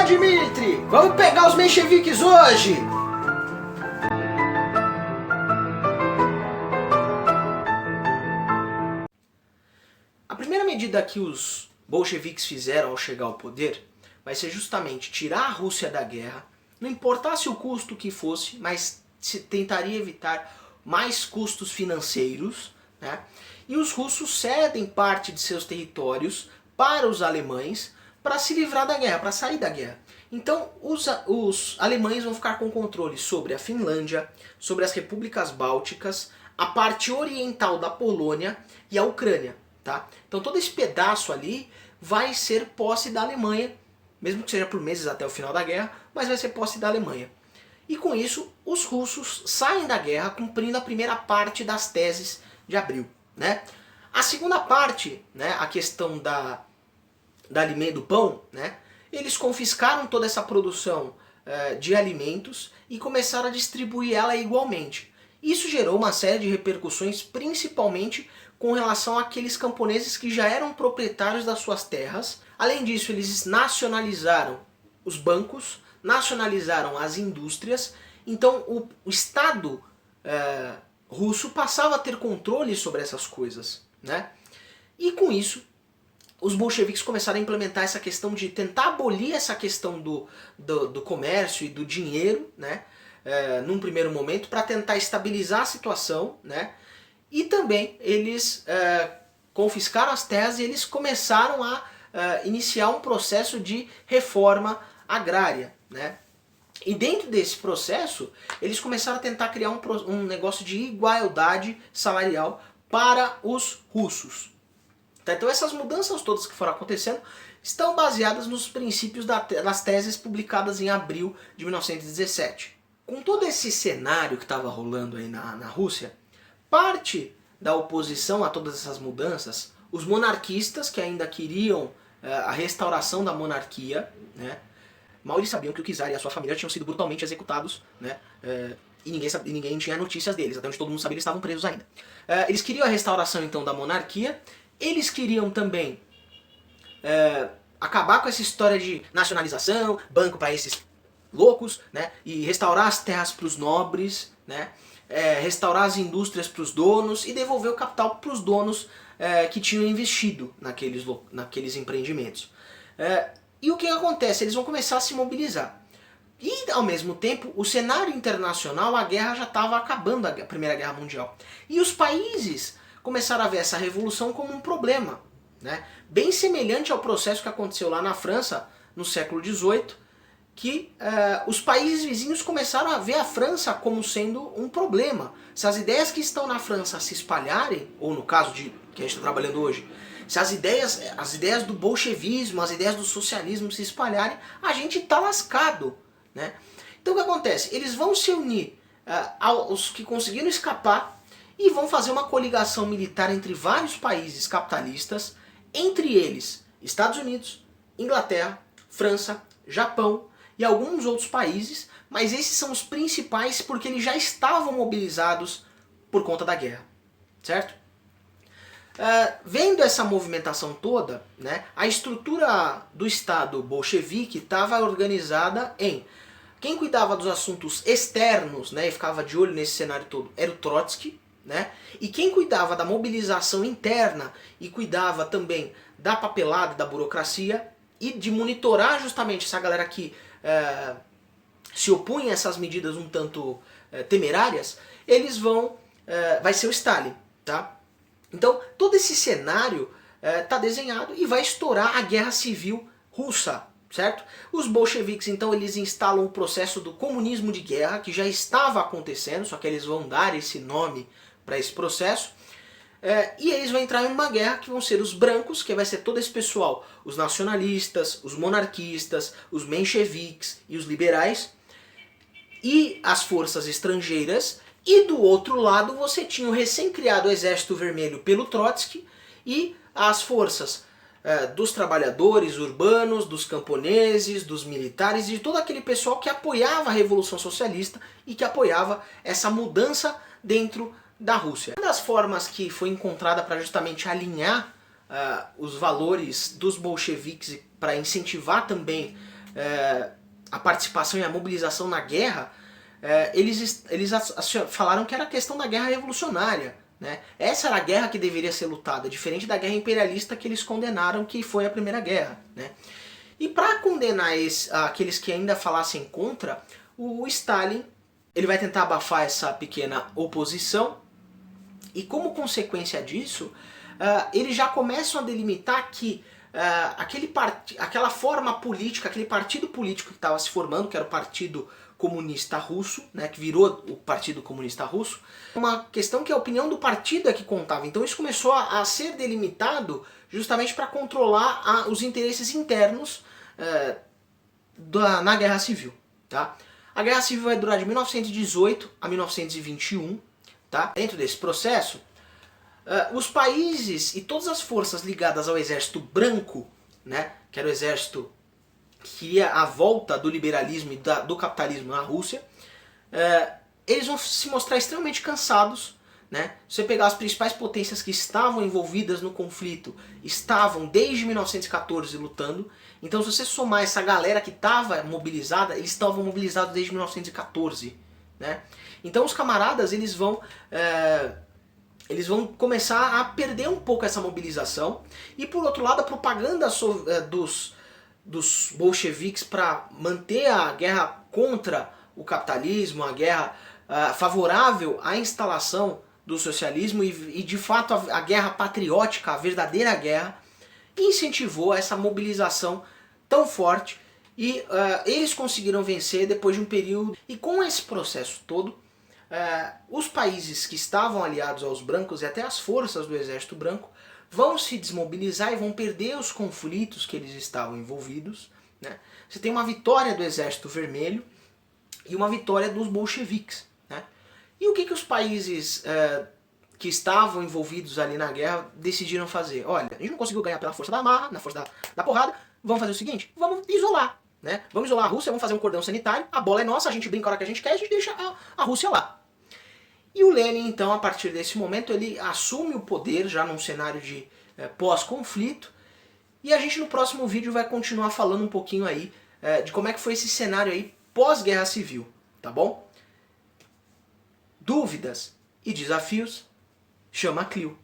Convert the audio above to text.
Dmitri! Vamos pegar os mencheviques hoje! A primeira medida que os bolcheviques fizeram ao chegar ao poder vai ser justamente tirar a Rússia da guerra, não importasse o custo que fosse, mas se tentaria evitar mais custos financeiros, né? E os russos cedem parte de seus territórios para os alemães para se livrar da guerra, para sair da guerra. Então os alemães vão ficar com controle sobre a Finlândia, sobre as repúblicas bálticas, a parte oriental da Polônia e a Ucrânia. Tá? Então todo esse pedaço ali vai ser posse da Alemanha, mesmo que seja por meses até o final da guerra, mas vai ser posse da Alemanha. E com isso os russos saem da guerra cumprindo a primeira parte das teses de Abril. Né? A segunda parte, né, a questão do pão, né, eles confiscaram toda essa produção de alimentos e começaram a distribuir ela igualmente. Isso gerou uma série de repercussões, principalmente com relação àqueles camponeses que já eram proprietários das suas terras. Além disso, eles nacionalizaram os bancos, nacionalizaram as indústrias, então o Estado russo passava a ter controle sobre essas coisas. Né? E com isso, os bolcheviques começaram a implementar essa questão de tentar abolir essa questão do comércio e do dinheiro, né? Num primeiro momento, para tentar estabilizar a situação, né? E também eles confiscaram as terras e eles começaram a iniciar um processo de reforma agrária, né? E dentro desse processo, eles começaram a tentar criar um negócio de igualdade salarial para os russos. Então essas mudanças todas que foram acontecendo estão baseadas nos princípios das teses publicadas em abril de 1917. Com todo esse cenário que estava rolando aí na Rússia, parte da oposição a todas essas mudanças, os monarquistas que ainda queriam a restauração da monarquia, né, mal eles sabiam que o czar e a sua família tinham sido brutalmente executados, né, e ninguém tinha notícias deles, até onde todo mundo sabia eles estavam presos ainda. Eles queriam a restauração então da monarquia. Eles queriam também acabar com essa história de nacionalização, banco para esses loucos, né? E restaurar as terras para os nobres, né? Restaurar as indústrias para os donos e devolver o capital para os donos que tinham investido naqueles empreendimentos. E o que acontece? Eles vão começar a se mobilizar. E ao mesmo tempo, o cenário internacional, a guerra já estava acabando, a Primeira Guerra Mundial. E os países começaram a ver essa revolução como um problema, né? Bem semelhante ao processo que aconteceu lá na França no século XVIII, que os países vizinhos começaram a ver a França como sendo um problema. Se as ideias que estão na França se espalharem, ou no caso de que a gente está trabalhando hoje, se as ideias do bolchevismo, as ideias do socialismo se espalharem, a gente está lascado. Né? Então o que acontece? Eles vão se unir aos que conseguiram escapar e vão fazer uma coligação militar entre vários países capitalistas, entre eles Estados Unidos, Inglaterra, França, Japão e alguns outros países, mas esses são os principais porque eles já estavam mobilizados por conta da guerra, certo? Vendo essa movimentação toda, né, a estrutura do Estado bolchevique estava organizada em quem cuidava dos assuntos externos, né, e ficava de olho nesse cenário todo era o Trotsky, né? E quem cuidava da mobilização interna e cuidava também da papelada, da burocracia e de monitorar justamente essa galera que se opunha a essas medidas um tanto temerárias, vai ser o Stalin, tá? Então todo esse cenário está desenhado e vai estourar a Guerra Civil Russa, certo? Os bolcheviques então eles instalam o processo do comunismo de guerra que já estava acontecendo, só que eles vão dar esse nome para esse processo, e eles vão entrar em uma guerra que vão ser os brancos, que vai ser todo esse pessoal, os nacionalistas, os monarquistas, os mencheviques e os liberais, e as forças estrangeiras, e do outro lado você tinha o recém-criado Exército Vermelho pelo Trotsky e as forças dos trabalhadores urbanos, dos camponeses, dos militares e de todo aquele pessoal que apoiava a Revolução Socialista e que apoiava essa mudança dentro da Rússia. Uma das formas que foi encontrada para justamente alinhar os valores dos bolcheviques para incentivar também a participação e a mobilização na guerra, eles falaram que era a questão da guerra revolucionária. Né? Essa era a guerra que deveria ser lutada, diferente da guerra imperialista que eles condenaram, que foi a Primeira Guerra. Né? E para condenar aqueles que ainda falassem contra, o Stalin ele vai tentar abafar essa pequena oposição, e como consequência disso, eles já começam a delimitar que aquela forma política, aquele partido político que estava se formando, que era o Partido Comunista Russo, né, que virou o Partido Comunista Russo, uma questão que a opinião do partido é que contava. Então isso começou a ser delimitado justamente para controlar os interesses internos na Guerra Civil. Tá? A Guerra Civil vai durar de 1918 a 1921. Tá? Dentro desse processo, os países e todas as forças ligadas ao Exército Branco, né, que era o exército que queria a volta do liberalismo e do capitalismo na Rússia, eles vão se mostrar extremamente cansados. Né? Se você pegar as principais potências que estavam envolvidas no conflito, estavam desde 1914 lutando. Então se você somar essa galera que estava mobilizada, eles estavam mobilizados desde 1914. Né? Então os camaradas eles vão começar a perder um pouco essa mobilização. E por outro lado a propaganda dos bolcheviques para manter a guerra contra o capitalismo, a guerra favorável à instalação do socialismo e de fato a guerra patriótica, a verdadeira guerra, incentivou essa mobilização tão forte e eles conseguiram vencer depois de um período. E com esse processo todo, os países que estavam aliados aos brancos e até as forças do exército branco vão se desmobilizar e vão perder os conflitos que eles estavam envolvidos. Né? Você tem uma vitória do exército vermelho e uma vitória dos bolcheviques. Né? E o que os países que estavam envolvidos ali na guerra decidiram fazer? Olha, a gente não conseguiu ganhar pela força da marra, na força da porrada, vamos fazer o seguinte, vamos isolar. Né? Vamos isolar a Rússia, vamos fazer um cordão sanitário, a bola é nossa, a gente brinca a hora que a gente quer, a gente deixa a Rússia lá. E o Lenin, então, a partir desse momento, ele assume o poder já num cenário de pós-conflito. E a gente no próximo vídeo vai continuar falando um pouquinho aí de como é que foi esse cenário aí pós-guerra civil, tá bom? Dúvidas e desafios? Chama a Clio.